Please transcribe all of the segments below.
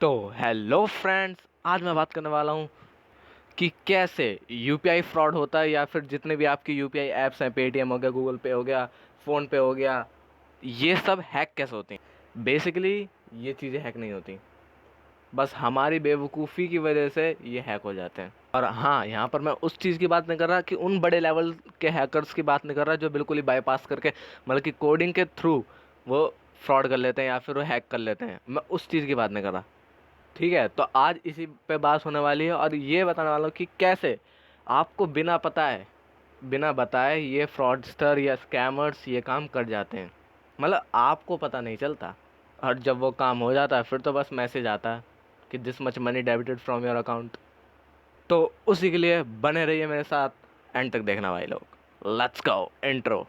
तो hello friends, आज मैं बात करने वाला हूँ कि कैसे यूपीआई फ्रॉड होता है या फिर जितने भी आपकी यूपीआई ऐप्स हैं, पेटीएम हो गया, गूगल पे हो गया, फ़ोन पे हो गया, ये सब हैक कैसे होती हैं। बेसिकली ये चीज़ें हैक नहीं होती, बस हमारी बेवकूफ़ी की वजह से ये हैक हो जाते हैं। और हाँ, यहाँ पर मैं उस चीज़ की बात नहीं कर रहा कि उन बड़े लेवल के हैकर्स की बात नहीं कर रहा जो बिल्कुल ही बाईपास करके मतलब कि कोडिंग के थ्रू वो फ्रॉड कर लेते हैं या फिर वो हैक कर लेते हैं। मैं उस चीज़ की बात नहीं कर रहा। ठीक है, तो आज इसी पे बात होने वाली है और ये बताने वाला हूँ कि कैसे आपको बिना पता है, बिना बताए ये फ्रॉडस्टर या स्कैमर्स ये काम कर जाते हैं। मतलब आपको पता नहीं चलता और जब वो काम हो जाता है फिर तो बस मैसेज आता है कि this much money debited from your account. तो उसी के लिए बने रहिए मेरे साथ, एंड तक देखना भाई लोग। Let's go intro.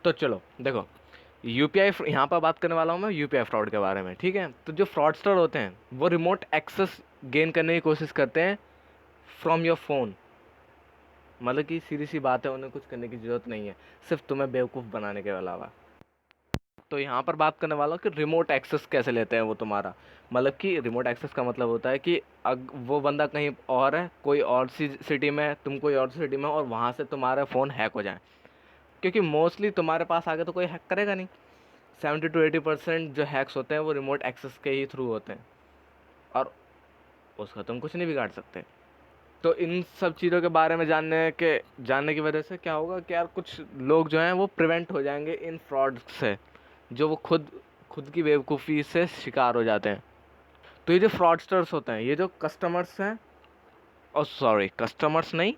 तो चलो देखो, यूपीआई यहाँ पर बात करने वाला हूँ मैं यूपीआई फ्रॉड के बारे में। ठीक है, तो जो फ्रॉडस्टर होते हैं वो रिमोट एक्सेस गेन करने की कोशिश करते हैं फ्रॉम योर फ़ोन। मतलब कि सीधी सी बात है, उन्हें कुछ करने की ज़रूरत नहीं है, सिर्फ तुम्हें बेवकूफ़ बनाने के अलावा। तो यहाँ पर बात करने वाला हूँ कि रिमोट एक्सेस कैसे लेते हैं वो तुम्हारा। मतलब कि रिमोट एक्सेस का मतलब होता है कि वो बंदा कहीं और है, कोई और सी सिटी में है, तुम कोई और सी सिटी में हो, और वहाँ से तुम्हारा फ़ोन हैक हो जाए। क्योंकि मोस्टली तुम्हारे पास आगे तो कोई हैक करेगा नहीं। 70 to 80% जो हैक्स होते हैं वो रिमोट एक्सेस के ही थ्रू होते हैं और उसका तुम कुछ नहीं बिगाड़ सकते। तो इन सब चीज़ों के बारे में जानने की वजह से क्या होगा कि यार कुछ लोग जो हैं वो प्रिवेंट हो जाएंगे इन फ्रॉड से, जो वो खुद खुद की बेवकूफ़ी से शिकार हो जाते हैं। तो ये जो फ्रॉडस्टर्स होते हैं, ये जो कस्टमर्स हैं, और सॉरी कस्टमर्स नहीं,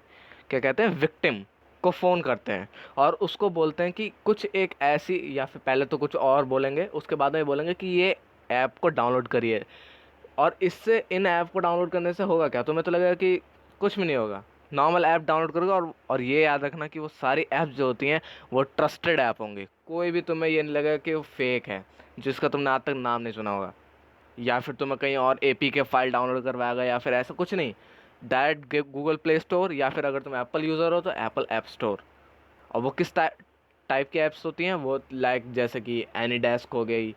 क्या कहते हैं, विक्टिम को फ़ोन करते हैं और उसको बोलते हैं कि कुछ एक ऐसी, या फिर पहले तो कुछ और बोलेंगे, उसके बाद में बोलेंगे कि ये ऐप को डाउनलोड करिए। और इससे, इन ऐप को डाउनलोड करने से होगा क्या, तुम्हें तो लगेगा कि कुछ भी नहीं होगा, नॉर्मल ऐप डाउनलोड करोगे। और ये याद रखना कि वो सारी ऐप्स जो होती हैं वो ट्रस्टेड ऐप होंगी। कोई भी तुम्हें ये नहीं लगेगा कि वो फेक है जिसका तुमने आज तक नाम नहीं सुना होगा, या फिर तुम्हें कहीं और एपी के फाइल डाउनलोड करवाएगा, या फिर ऐसा कुछ नहीं। डायरेक्ट गूगल प्ले स्टोर, या फिर अगर तुम एप्पल यूज़र हो तो एप्पल ऐप स्टोर। और वो किस टाइप की ऐप्स होती हैं, वो लाइक जैसे कि एनीडेस्क हो गई,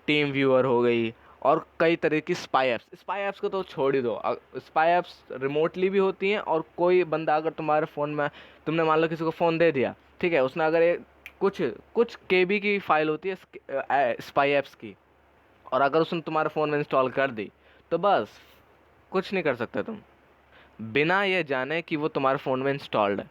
टीम व्यूअर हो गई, और कई तरह की स्पाई ऐप्स को तो छोड़ ही दो। स्पाई ऐप्स रिमोटली भी होती हैं, और कोई बंदा अगर तुम्हारे फ़ोन में, तुमने मान लो किसी को फ़ोन दे दिया, ठीक है, उसने अगर कुछ कुछ केबी की फाइल होती है स्पाई ऐप्स की, और अगर उसने तुम्हारे फ़ोन में इंस्टॉल कर दी, तो बस कुछ नहीं कर सकते तुम, बिना ये जाने कि वो तुम्हारे फ़ोन में इंस्टॉल्ड है।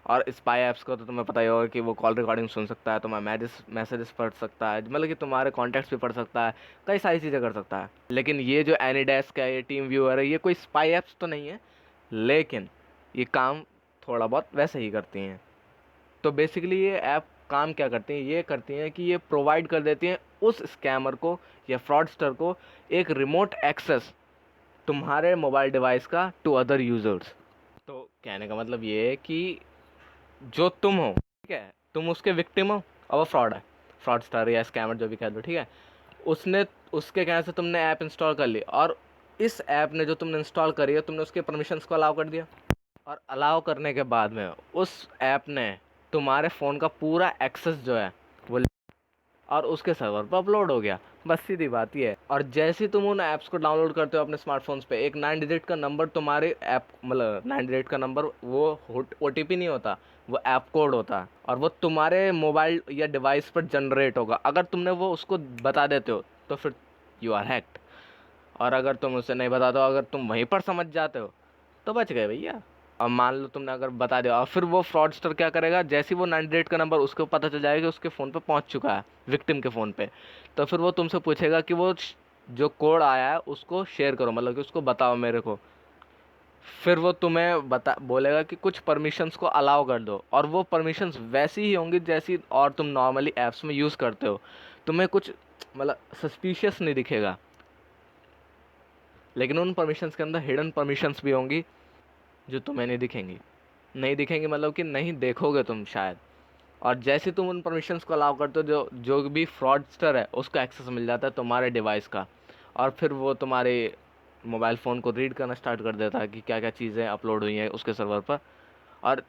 और स्पाई ऐप्स का तो तुम्हें पता ही होगा कि वो कॉल रिकॉर्डिंग सुन सकता है, तुम्हारा मैसेजेस पढ़ सकता है, मतलब कि तुम्हारे कॉन्टैक्ट्स भी पढ़ सकता है, कई सारी चीज़ें कर सकता है। लेकिन ये जो एनीडेस्क है, ये टीम व्यूअर है, ये कोई स्पाई ऐप्स तो नहीं है, लेकिन ये काम थोड़ा बहुत वैसे ही करती हैं। तो बेसिकली ये ऐप काम क्या करती हैं, ये करती हैं कि ये प्रोवाइड कर देती हैं उस स्कैमर को या फ्रॉडस्टर को एक रिमोट एक्सेस तुम्हारे मोबाइल डिवाइस का टू अदर यूज़र्स। तो कहने का मतलब ये है कि जो तुम हो, ठीक है, तुम उसके विक्टिम हो और वो फ्रॉड है, फ्रॉडस्टर या स्कैमर जो भी कह दो, ठीक है। उसने, उसके कहने से तुमने ऐप इंस्टॉल कर ली, और इस ऐप ने जो तुमने इंस्टॉल करी है, तुमने उसके परमिशंस को अलाउ कर दिया, और अलाउ करने के बाद में उस ऐप ने तुम्हारे फ़ोन का पूरा एक्सेस जो है वो, और उसके सर्वर पर अपलोड हो गया। बस सीधी बात ये है। और जैसे ही तुम उन ऐप्स को डाउनलोड करते हो अपने स्मार्टफोन्स पे, एक 9 डिजिट का नंबर तुम्हारे ऐप, मतलब 9 डिजिट का नंबर, वो ओटीपी नहीं होता, वो ऐप कोड होता है, और वो तुम्हारे मोबाइल या डिवाइस पर जनरेट होगा। अगर तुमने वो उसको बता देते हो तो फिर यू आर हैक्ड, और अगर तुम उसे नहीं बता दो, अगर तुम वहीं पर समझ जाते हो तो बच गए भैया। अब मान लो तुमने अगर बता दिया, और फिर वो फ्रॉडस्टर क्या करेगा, जैसे ही वो 98 का नंबर उसको पता चल जाएगा कि उसके फ़ोन पे पहुंच चुका है, विक्टिम के फ़ोन पे, तो फिर वो तुमसे पूछेगा कि वो जो कोड आया है उसको शेयर करो, मतलब कि उसको बताओ मेरे को। फिर वो तुम्हें बता बोलेगा कि कुछ परमिशंस को अलाउ कर दो, और वो परमिशंस वैसी ही होंगी जैसी और तुम नॉर्मली ऐप्स में यूज़ करते हो। तुम्हें कुछ मतलब सस्पिशियस नहीं दिखेगा, लेकिन उन परमिशंस के अंदर हिडन परमिशंस भी होंगी जो तुम्हें नहीं दिखेंगी। नहीं दिखेंगी मतलब कि नहीं देखोगे तुम शायद। और जैसे तुम उन परमिशंस को अलाउ करते हो, जो जो भी फ्रॉडस्टर है उसको एक्सेस मिल जाता है तुम्हारे डिवाइस का, और फिर वो तुम्हारे मोबाइल फ़ोन को रीड करना स्टार्ट कर देता है कि क्या क्या चीज़ें अपलोड हुई हैं उसके सर्वर पर। और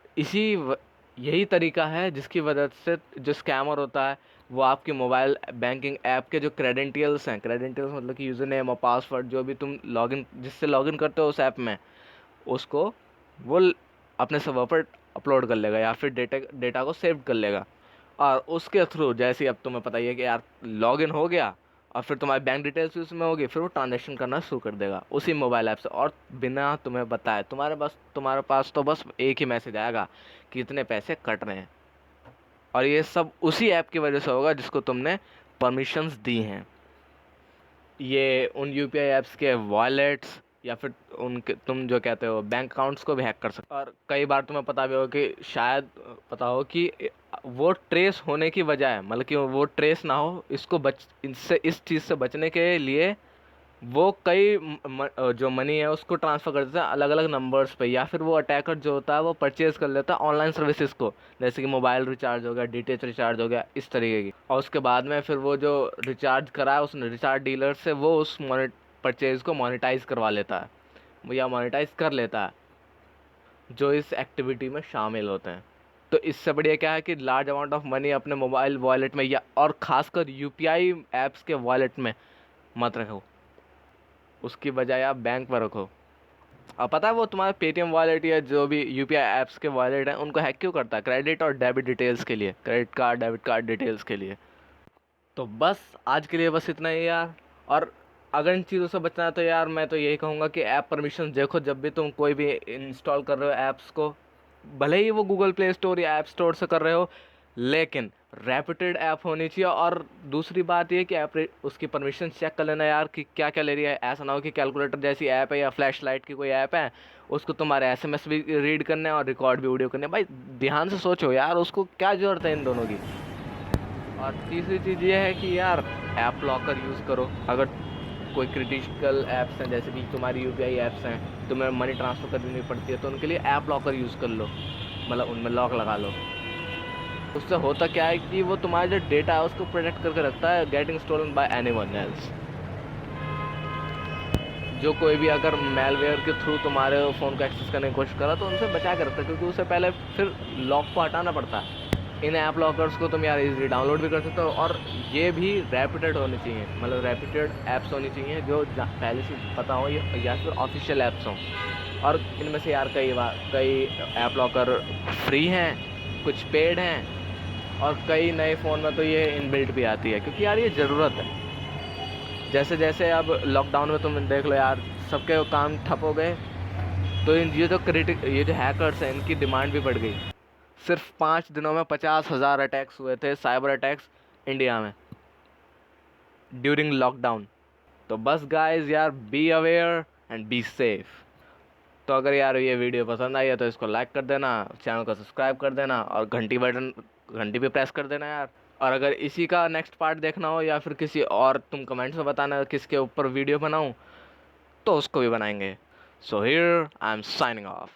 यही तरीका है जिसकी वजह से जो स्कैमर होता है वो आपके मोबाइल बैंकिंग ऐप के जो क्रेडेंटियल्स हैं, क्रेडेंटियल्स मतलब कि यूज़र नेम और पासवर्ड जो भी तुम लॉगिन जिससे लॉगिन करते हो उस ऐप में, उसको वो अपने सर्वर पर अपलोड कर लेगा या फिर डेटा को सेव कर लेगा। और उसके थ्रू जैसे ही अब तुम्हें पता ही है कि यार लॉगिन हो गया और फिर तुम्हारी बैंक डिटेल्स भी उसमें होगी, फिर वो ट्रांजेक्शन करना शुरू कर देगा उसी मोबाइल ऐप से, और बिना तुम्हें बताए तुम्हारे पास तो बस एक ही मैसेज आएगा कि इतने पैसे कट रहे हैं। और ये सब उसी ऐप की वजह से होगा जिसको तुमने परमिशंस दी हैं। ये उन यूपीआई ऐप्स के वॉलेट्स या फिर उनके तुम जो कहते हो बैंक अकाउंट्स को भी हैक कर सकते हो। और कई बार तुम्हें पता भी हो कि शायद पता हो कि वो ट्रेस होने की बजाय, मतलब कि वो ट्रेस ना हो, इस चीज़ से बचने के लिए वो कई जो मनी है उसको ट्रांसफ़र कर देता है अलग अलग नंबर्स पे, या फिर वो अटैकर जो होता है वो परचेज़ कर लेता है ऑनलाइन सर्विसेज को, जैसे कि मोबाइल रिचार्ज हो गया, डीटीएच रिचार्ज हो गया, इस तरीके की। और उसके बाद में फिर वो जो रिचार्ज करा है उसने रिचार्ज डीलर से, वो उस परचेज़ को मोनेटाइज करवा लेता है या मोनेटाइज कर लेता है जो इस एक्टिविटी में शामिल होते हैं। तो इससे बढ़िया क्या है कि लार्ज अमाउंट ऑफ मनी अपने मोबाइल वॉलेट में या और ख़ासकर यूपीआई ऐप्स के वॉलेट में मत रखो, उसकी बजाय आप बैंक पर रखो। अब पता है वो तुम्हारा पेटीएम वॉलेट या जो भी यूपीआई ऐप्स के वॉलेट हैं उनको हैक क्यों करता है? क्रेडिट और डेबिट डिटेल्स के लिए, credit card debit card details के लिए। तो बस आज के लिए बस इतना ही यार। और अगर इन चीज़ों से बचना है तो यार मैं तो यही कहूँगा कि ऐप परमिशन देखो जब भी तुम कोई भी इंस्टॉल कर रहे हो ऐप्स को, भले ही वो गूगल प्ले स्टोर या ऐप स्टोर से कर रहे हो, लेकिन रेपुटेड ऐप होनी चाहिए। और दूसरी बात ये कि ऐप उसकी परमिशन चेक कर लेना यार कि क्या क्या ले रही है। ऐसा ना हो कि कैलकुलेटर जैसी ऐप है या फ्लैश लाइट की कोई ऐप है, उसको तुम्हारे एसएमएस भी रीड करने हैं और रिकॉर्ड भी वीडियो करने हैं। भाई ध्यान से सोचो यार, उसको क्या ज़रूरत है इन दोनों की। और तीसरी चीज़ ये है कि यार ऐप लॉकर यूज़ करो। अगर कोई क्रिटिकल ऐप्स हैं जैसे कि तुम्हारी यूपीआई ऐप्स हैं, तुम्हें मनी ट्रांसफ़र करनी पड़ती है, तो उनके लिए ऐप लॉकर यूज़ कर लो, मतलब उनमें लॉक लगा लो। उससे होता क्या है कि वो तुम्हारा जो डेटा है उसको प्रोटेक्ट करके रखता है getting stolen by anyone else. जो कोई भी अगर मेलवेयर के थ्रू तुम्हारे फ़ोन को एक्सेस करने की कोशिश करा तो उनसे बचा कर रखता है, क्योंकि उससे पहले फिर लॉक को हटाना पड़ता है। इन ऐप लॉकर्स को तुम यार इजीली डाउनलोड भी कर सकते हो, और ये भी रेपुटेड होनी चाहिए, मतलब रेपुटेड ऐप्स होनी चाहिए जो पहले से पता हो या फिर ऑफिशियल ऐप्स हों। और इनमें से यार कई ऐप लॉकर फ्री हैं, कुछ पेड हैं, और कई नए फ़ोन में तो ये इनबिल्ट भी आती है, क्योंकि यार ये ज़रूरत है। जैसे जैसे अब लॉकडाउन में तुम देख लो यार, सबके काम ठप हो गए, तो ये जो हैकर्स हैं इनकी डिमांड भी बढ़ गई। सिर्फ 5 दिनों में 50,000 अटैक्स हुए थे, साइबर अटैक्स इंडिया में ड्यूरिंग लॉकडाउन। तो बस गाइस यार, be aware and be safe. तो अगर यार ये वीडियो पसंद आई है तो इसको लाइक कर देना, चैनल को सब्सक्राइब कर देना और घंटी भी प्रेस कर देना यार। और अगर इसी का नेक्स्ट पार्ट देखना हो या फिर किसी और तुम कमेंट्स में बताना किसके ऊपर वीडियो बनाऊं, तो उसको भी बनाएंगे। So here I am signing off.